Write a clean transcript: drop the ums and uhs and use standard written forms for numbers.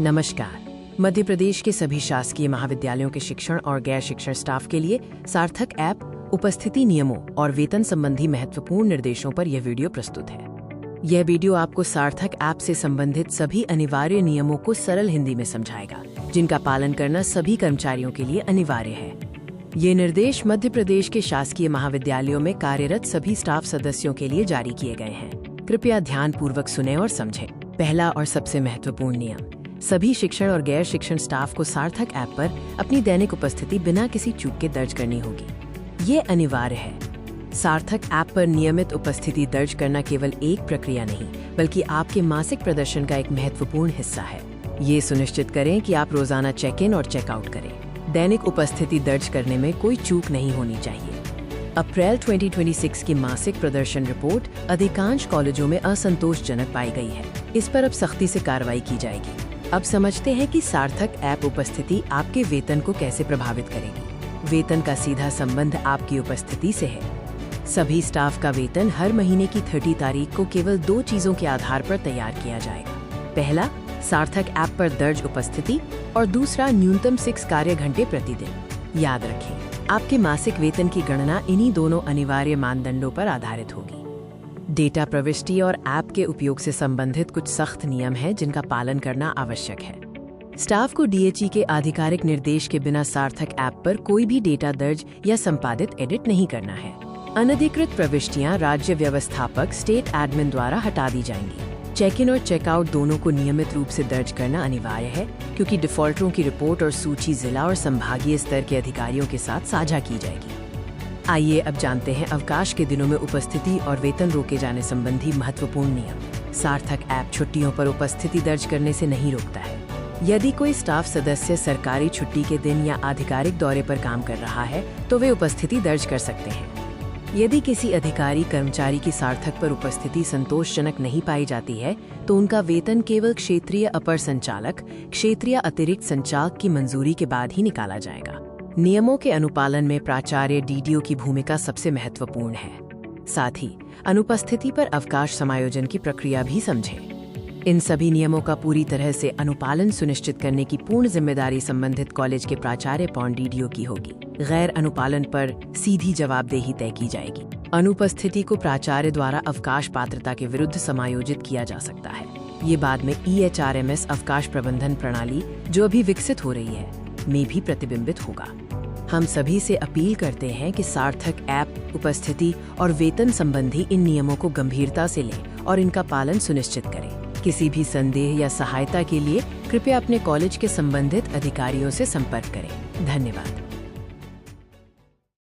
नमस्कार। मध्य प्रदेश के सभी शासकीय महाविद्यालयों के शिक्षण और गैर शिक्षण स्टाफ के लिए सार्थक ऐप उपस्थिति नियमों और वेतन संबंधी महत्वपूर्ण निर्देशों पर यह वीडियो प्रस्तुत है। यह वीडियो आपको सार्थक ऐप से संबंधित सभी अनिवार्य नियमों को सरल हिंदी में समझाएगा, जिनका पालन करना सभी कर्मचारियों के लिए अनिवार्य है। ये निर्देश मध्य प्रदेश के शासकीय महाविद्यालयों में कार्यरत सभी स्टाफ सदस्यों के लिए जारी किए गए हैं। कृपया ध्यानपूर्वक सुनें और समझें। पहला और सबसे महत्वपूर्ण नियम, सभी शिक्षण और गैर शिक्षण स्टाफ को सार्थक ऐप पर अपनी दैनिक उपस्थिति बिना किसी चूक के दर्ज करनी होगी। ये अनिवार्य है। सार्थक ऐप पर नियमित उपस्थिति दर्ज करना केवल एक प्रक्रिया नहीं, बल्कि आपके मासिक प्रदर्शन का एक महत्वपूर्ण हिस्सा है। ये सुनिश्चित करें कि आप रोजाना चेक इन और चेकआउट करें। दैनिक उपस्थिति दर्ज करने में कोई चूक नहीं होनी चाहिए। अप्रैल 2026 की मासिक प्रदर्शन रिपोर्ट अधिकांश कॉलेजों में असंतोषजनक पाई गई है। इस पर अब सख्ती से कार्रवाई की जाएगी। अब समझते हैं कि सार्थक ऐप उपस्थिति आपके वेतन को कैसे प्रभावित करेगी। वेतन का सीधा संबंध आपकी उपस्थिति से है। सभी स्टाफ का वेतन हर महीने की 30 तारीख को केवल 2 चीजों के आधार पर तैयार किया जाएगा। पहला, सार्थक ऐप पर दर्ज उपस्थिति, और दूसरा, न्यूनतम 6 कार्य घंटे प्रतिदिन। याद रखें, आपके मासिक वेतन की गणना इन्हीं दोनों अनिवार्य मानदंडों पर आधारित होगी। डेटा प्रविष्टि और ऐप के उपयोग से संबंधित कुछ सख्त नियम हैं जिनका पालन करना आवश्यक है। स्टाफ को डीएचई के आधिकारिक निर्देश के बिना सार्थक ऐप पर कोई भी डेटा दर्ज या संपादित एडिट नहीं करना है। अनधिकृत प्रविष्टियां राज्य व्यवस्थापक स्टेट एडमिन द्वारा हटा दी जाएंगी। चेक इन और चेकआउट दोनों को नियमित रूप से दर्ज करना अनिवार्य है, क्योंकि डिफॉल्टरों की रिपोर्ट और सूची जिला और संभागीय स्तर के अधिकारियों के साथ साझा की जाएगी। आइए अब जानते हैं अवकाश के दिनों में उपस्थिति और वेतन रोके जाने संबंधी महत्वपूर्ण नियम। सार्थक ऐप छुट्टियों पर उपस्थिति दर्ज करने से नहीं रोकता है। यदि कोई स्टाफ सदस्य सरकारी छुट्टी के दिन या आधिकारिक दौरे पर काम कर रहा है, तो वे उपस्थिति दर्ज कर सकते हैं। यदि किसी अधिकारी कर्मचारी की सार्थक पर उपस्थिति संतोषजनक नहीं पाई जाती है, तो उनका वेतन केवल क्षेत्रीय अपर संचालक, क्षेत्रीय अतिरिक्त संचालक की मंजूरी के बाद ही निकाला जाएगा। नियमों के अनुपालन में प्राचार्य डीडीओ की भूमिका सबसे महत्वपूर्ण है। साथ ही अनुपस्थिति पर अवकाश समायोजन की प्रक्रिया भी समझें। इन सभी नियमों का पूरी तरह से अनुपालन सुनिश्चित करने की पूर्ण जिम्मेदारी संबंधित कॉलेज के प्राचार्य पॉन डीडीओ की होगी। गैर अनुपालन पर सीधी जवाबदेही तय की जाएगी। अनुपस्थिति को प्राचार्य द्वारा अवकाश पात्रता के विरुद्ध समायोजित किया जा सकता है। ये बाद में EHRMS अवकाश प्रबंधन प्रणाली, जो अभी विकसित हो रही है, में भी प्रतिबिंबित होगा। हम सभी से अपील करते हैं कि सार्थक ऐप उपस्थिति और वेतन संबंधी इन नियमों को गंभीरता से लें और इनका पालन सुनिश्चित करें। किसी भी संदेह या सहायता के लिए कृपया अपने कॉलेज के संबंधित अधिकारियों से संपर्क करें। धन्यवाद।